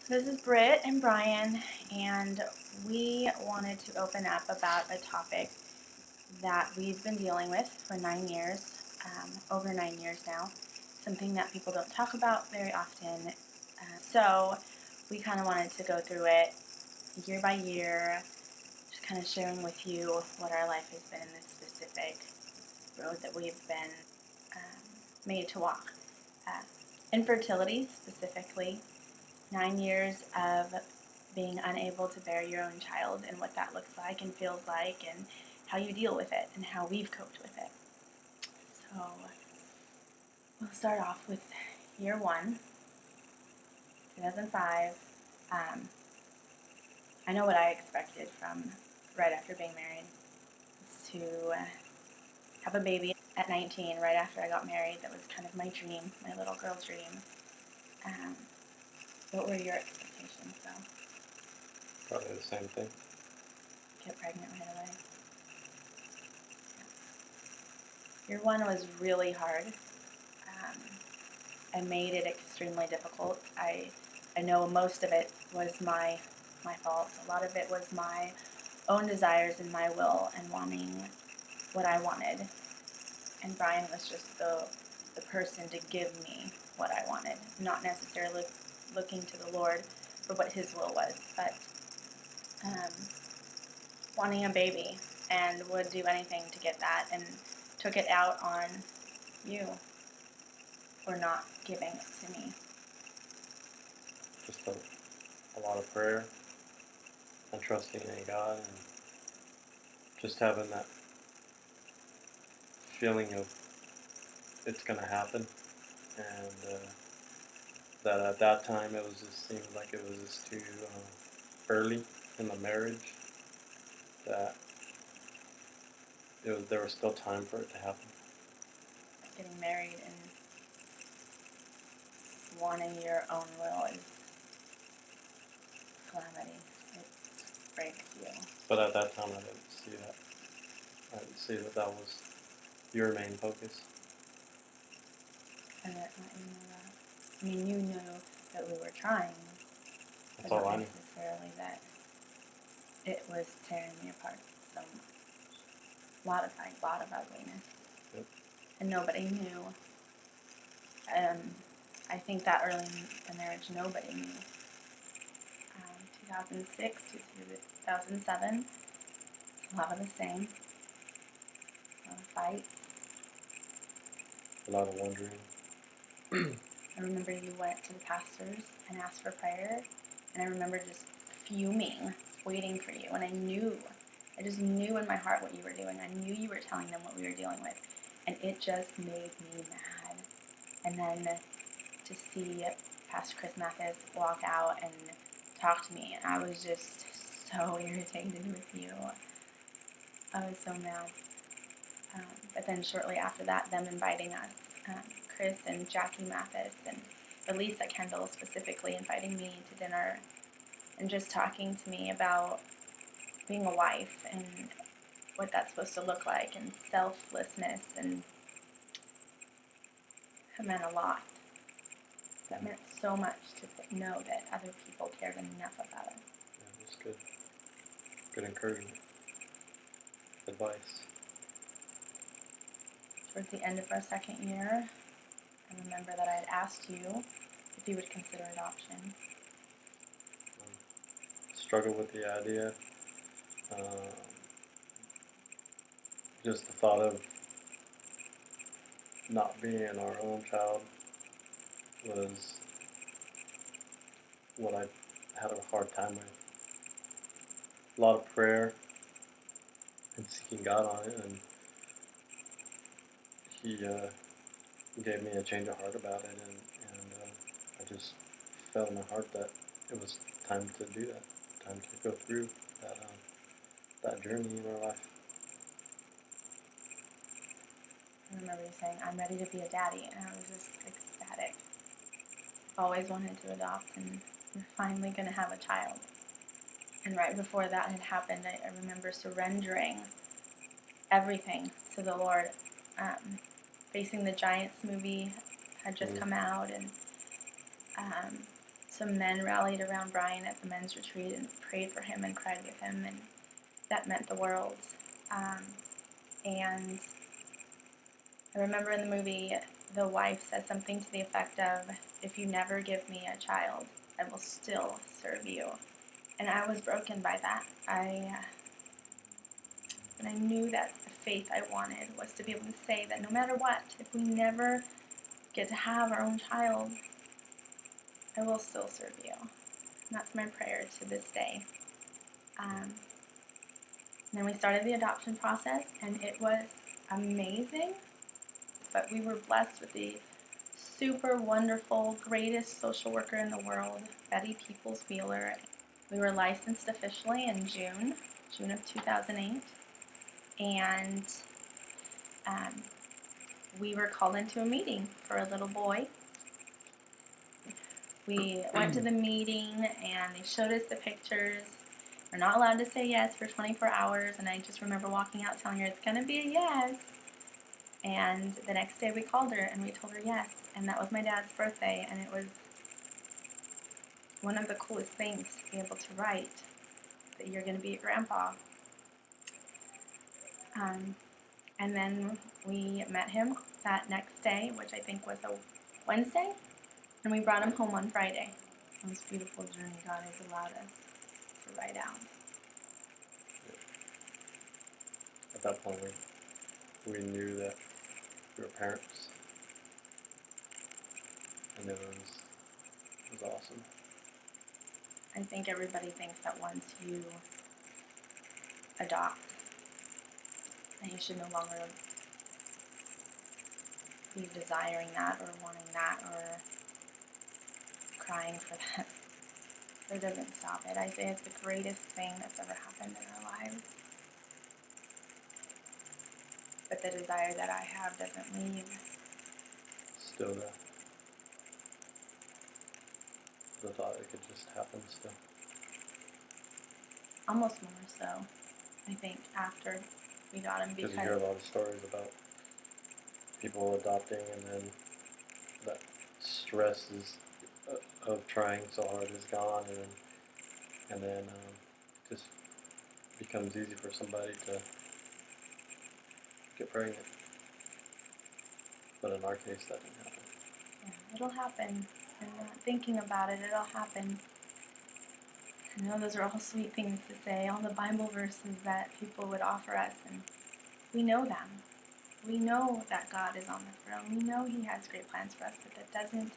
This is Britt and Brian, and we wanted to open up about a topic that we've been dealing with for 9 years, over 9 years now. Something that people don't talk about very often. So we kind of wanted to go through it year by year, just kind of sharing with you what our life has been in this specific road that we've been made to walk. Uh, Infertility, specifically, 9 years of being unable to bear your own child and what that looks like and feels like and how you deal with it and how we've coped with it. So we'll start off with year one, 2005. I know what I expected from right after being married was to have a baby at 19, right after I got married. That was kind of my dream, my little girl dream. What were your expectations, though? Probably the same thing. Get pregnant right away. Yeah. Year one was really hard. I made it extremely difficult. I know most of it was my fault. A lot of it was my own desires and my will and wanting what I wanted. And Brian was just the person to give me what I wanted, not necessarily looking to the Lord for what his will was, but wanting a baby, and would do anything to get that, and took it out on you for not giving it to me. Just a lot of prayer and trusting in God and just having that feeling of it's going to happen. And that at that time it was just seemed like it was just too early in the marriage, that there was still time for it to happen. Getting married and wanting your own will is calamity. It breaks you. But at that time I didn't see that. I didn't see that was your main focus. And let you know that. I mean, you knew that we were trying, That's but all I not knew. necessarily that it was tearing me apart so much. A lot of ugliness. Yep. And nobody knew. I think that early in the marriage, nobody knew. 2006 to 2007, a lot of the same. A lot of fights. A lot of wondering. I remember you went to the pastors and asked for prayer, and I remember just fuming, waiting for you, and I just knew in my heart what you were doing. I knew you were telling them what we were dealing with, and it just made me mad. And then to see Pastor Chris Mathis walk out and talk to me, I was just so irritated with you. I was so mad. But then shortly after that, them inviting us, Chris and Jackie Mathis and Elisa Kendall specifically inviting me to dinner and just talking to me about being a wife and what that's supposed to look like and selflessness, and it meant a lot. That meant so much to know that other people cared enough about us. Yeah, it was good. Good encouragement. Advice. Towards the end of our second year, I remember that I had asked you if you would consider adoption. Struggled with the idea. Just the thought of not being our own child was what I had a hard time with. A lot of prayer and seeking God on it, and He gave me a change of heart about it, and I just felt in my heart that it was time to do that, time to go through that journey in our life. I remember you saying, "I'm ready to be a daddy," and I was just ecstatic. Always wanted to adopt, and we're finally going to have a child. And right before that had happened, I remember surrendering everything to the Lord. Facing the Giants movie had just come out, and some men rallied around Brian at the men's retreat and prayed for him and cried with him, and that meant the world. And I remember in the movie, the wife says something to the effect of, "If you never give me a child, I will still serve you." And I was broken by that. And I knew that's the faith I wanted, was to be able to say that no matter what, if we never get to have our own child, I will still serve you. And that's my prayer to this day. And then we started the adoption process, and it was amazing. But we were blessed with the super wonderful, greatest social worker in the world, Betty Peoples-Wheeler. We were licensed officially in June of 2008. And we were called into a meeting for a little boy. We went to the meeting and they showed us the pictures. We're not allowed to say yes for 24 hours, and I just remember walking out telling her it's going to be a yes. And the next day we called her and we told her yes, and that was my dad's birthday, and it was one of the coolest things to be able to write that you're going to be a grandpa. And then we met him that next day, which I think was a Wednesday, and we brought him home on Friday. The most beautiful journey God has allowed us to write out. At that point, we knew that we were parents, and it was awesome. I think everybody thinks that once you adopt, then you should no longer be desiring that or wanting that or crying for that. But it doesn't stop it. I say it's the greatest thing that's ever happened in our lives. But the desire that I have doesn't leave. Still there. The thought it could just happen still. Almost more so, I think, after we got him, Because you hear a lot of stories about people adopting, and then that stress of trying so hard is gone, and then it just becomes easy for somebody to get pregnant. But in our case, that didn't happen. Yeah, it'll happen. And not thinking about it, it'll happen. I know those are all sweet things to say, all the Bible verses that people would offer us, and we know them. We know that God is on the throne. We know He has great plans for us, but that doesn't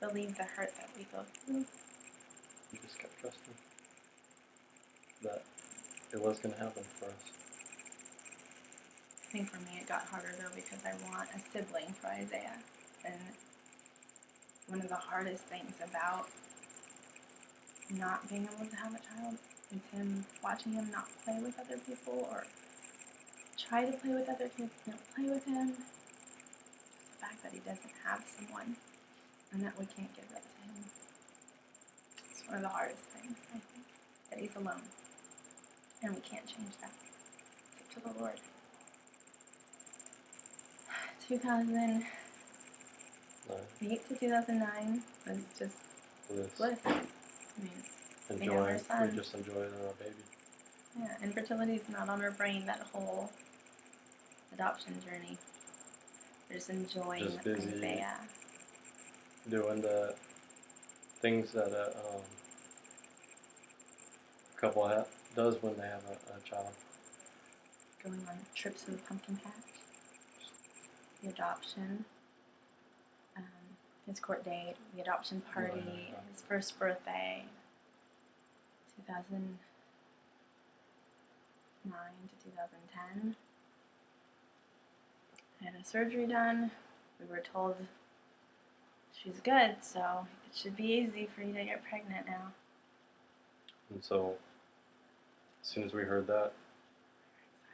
relieve the hurt that we go through. We just kept trusting that it was going to happen for us. I think for me it got harder though because I want a sibling for Isaiah. And one of the hardest things about not being able to have a child is watching him not play with other people or try to play with other kids, don't play with him. The fact that he doesn't have someone and that we can't give that to him. It's one of the hardest things, I think, that he's alone. And we can't change that. It's up to the Lord. 2008 to 2009 was just bliss. I mean, We just enjoyed our baby. Yeah, infertility is not on our brain that whole adoption journey. We're just enjoying just busy Isaiah. Doing the things that a couple does when they have a child. Going on trips to the pumpkin patch. The adoption. His court date. The adoption party. His first birthday. 2009 to 2010. I had a surgery done. We were told she's good, so it should be easy for you to get pregnant now. And so, as soon as we heard that,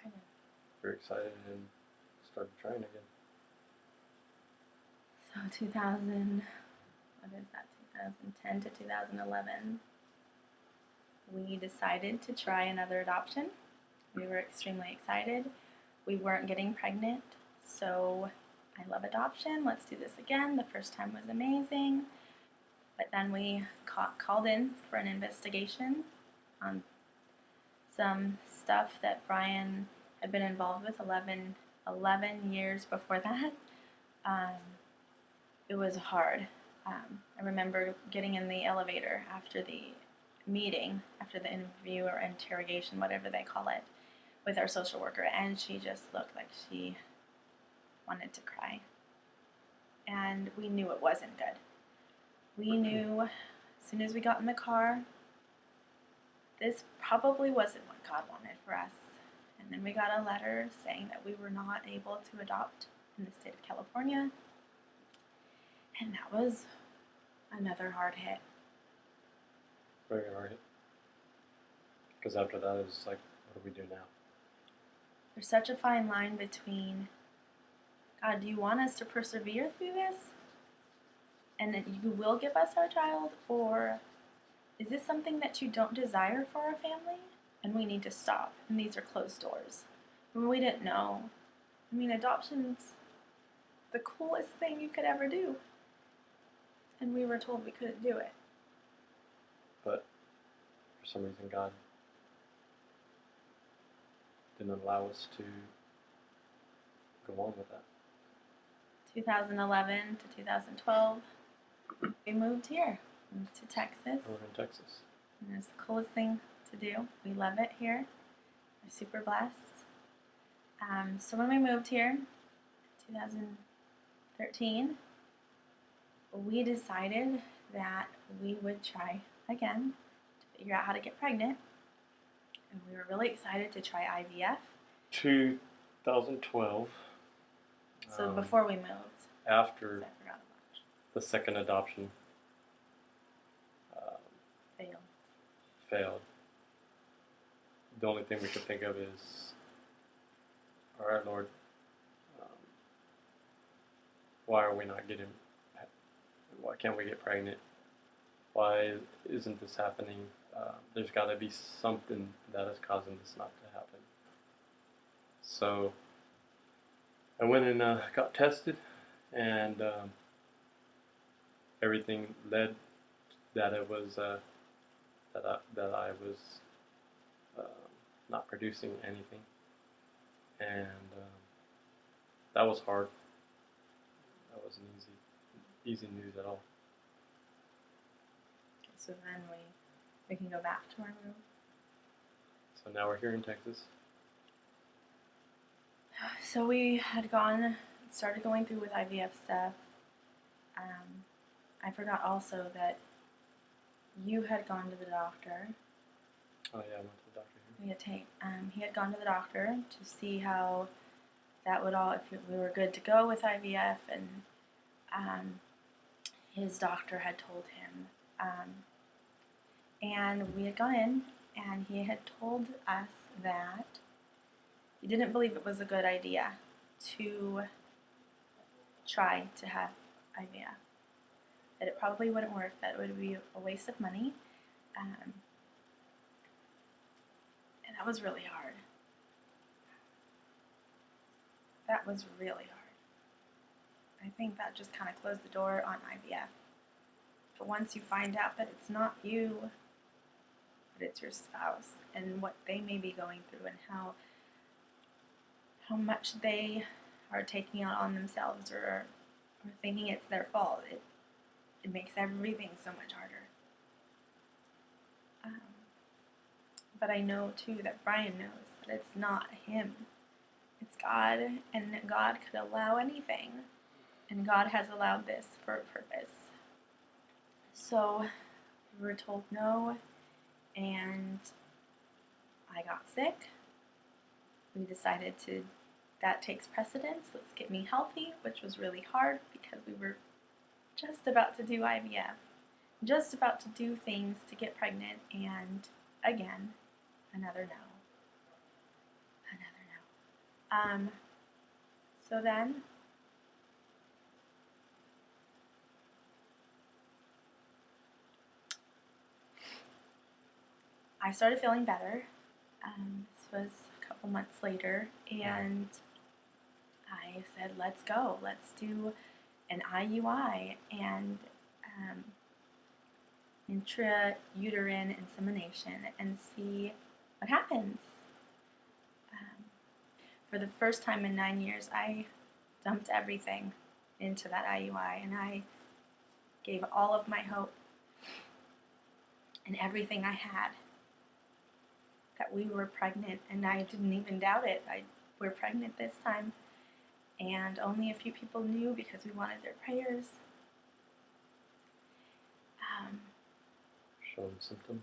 we were excited and started trying again. So 2010 to 2011, we decided to try another adoption. We were extremely excited. We weren't getting pregnant, so I love adoption. Let's do this again. The first time was amazing. But then we called in for an investigation on some stuff that Brian had been involved with 11 years before that. Um, it was hard. I remember getting in the elevator after the meeting, after the interview or interrogation, whatever they call it, with our social worker, and she just looked like she wanted to cry. And we knew it wasn't good. We knew as soon as we got in the car, this probably wasn't what God wanted for us. And then we got a letter saying that we were not able to adopt in the state of California. And that was another hard hit. Very hard hit. Because after that, it was like, what do we do now? There's such a fine line between, God, do you want us to persevere through this? And that you will give us our child? Or is this something that you don't desire for our family? And we need to stop. And these are closed doors. And we didn't know. I mean, adoption's the coolest thing you could ever do. And we were told we couldn't do it. But for some reason, God didn't allow us to go on with that. 2011 to 2012, we moved here, moved to Texas. We're in Texas. And it's the coolest thing to do. We love it here. We're super blessed. So when we moved here, 2013, we decided that we would try again to figure out how to get pregnant. And we were really excited to try IVF. 2012. So before we moved. After I forgot the second adoption failed. The only thing we could think of is, all right, Lord, why are we not getting, why can't we get pregnant? Why isn't this happening? There's got to be something that is causing this not to happen. So I went and got tested, and everything led that it was that I was not producing anything, and that was hard. That wasn't easy news at all. So then we can go back to our room. So now we're here in Texas. So we had started going through with IVF stuff. I forgot also that you had gone to the doctor. Oh yeah, I went to the doctor here. He had gone to the doctor to see how that would all, if we were good to go with IVF, and his doctor had told him, and we had gone in, and he had told us that he didn't believe it was a good idea to try to have IVF. That it probably wouldn't work, that it would be a waste of money. And that was really hard. That was really hard. I think that just kind of closed the door on IVF. But once you find out that it's not you, but it's your spouse, and what they may be going through, and how much they are taking it on themselves, or thinking it's their fault, it makes everything so much harder. But I know too that Brian knows that it's not him. It's God, and that God could allow anything. And God has allowed this for a purpose. So we were told no, and I got sick. We decided that takes precedence. Let's get me healthy, which was really hard because we were just about to do IVF, just about to do things to get pregnant, and again, another no. So then I started feeling better. This was a couple months later, and I said, let's go. Let's do an IUI. And intrauterine insemination and see what happens. For the first time in 9 years, I dumped everything into that IUI, and I gave all of my hope and everything I had that we were pregnant, and I didn't even doubt it. We're pregnant this time, and only a few people knew because we wanted their prayers. Showing symptoms.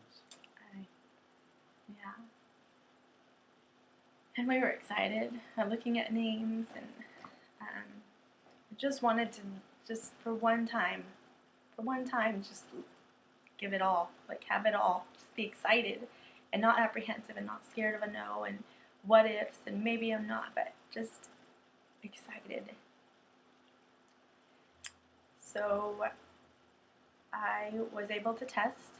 Yeah. And we were excited, looking at names, and just wanted to, just for one time, just give it all, like have it all, just be excited and not apprehensive and not scared of a no and what ifs and maybe I'm not, but just excited. So I was able to test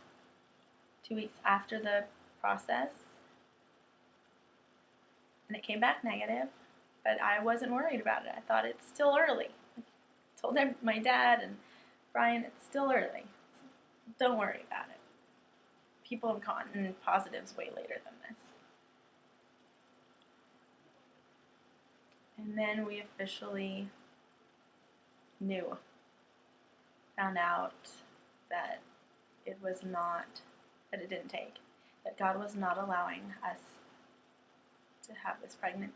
2 weeks after the process, and it came back negative, but I wasn't worried about it. I thought it's still early. I told my dad and Brian, it's still early. Don't worry about it. People have gotten positives way later than this. And then we officially found out that it was not, that it didn't take, that God was not allowing us to have this pregnancy.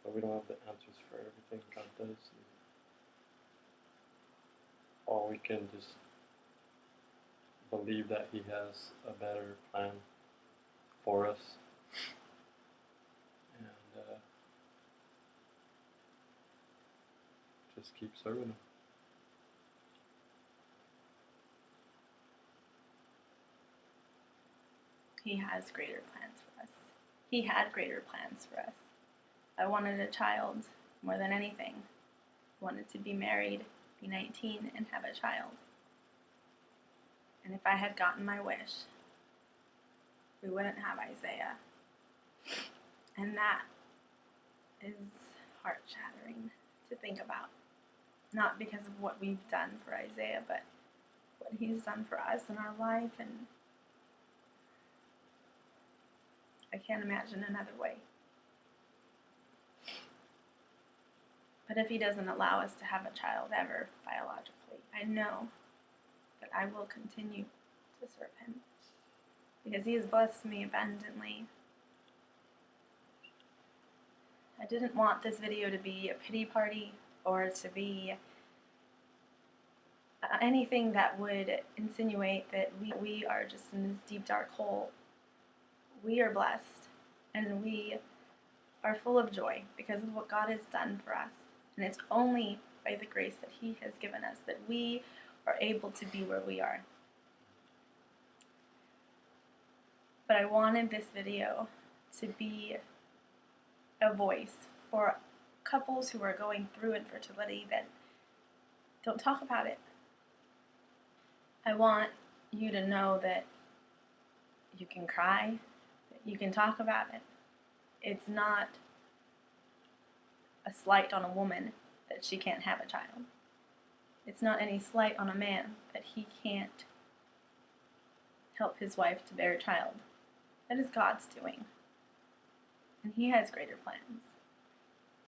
But we don't have the answers for everything God does. All we can just believe that He has a better plan for us. And just keep serving Him. He has greater plans for us. He had greater plans for us. I wanted a child more than anything. I wanted to be married, be 19, and have a child. And if I had gotten my wish, we wouldn't have Isaiah. And that is heart-shattering to think about. Not because of what we've done for Isaiah, but what He's done for us in our life, and I can't imagine another way. But if He doesn't allow us to have a child ever, biologically, I know that I will continue to serve Him because He has blessed me abundantly. I didn't want this video to be a pity party or to be anything that would insinuate that we are just in this deep, dark hole. We are blessed, and we are full of joy because of what God has done for us. And it's only by the grace that He has given us that we are able to be where we are. But I wanted this video to be a voice for couples who are going through infertility that don't talk about it. I want you to know that you can cry, that you can talk about it. It's not a slight on a woman that she can't have a child. It's not any slight on a man that he can't help his wife to bear a child. That is God's doing. And He has greater plans.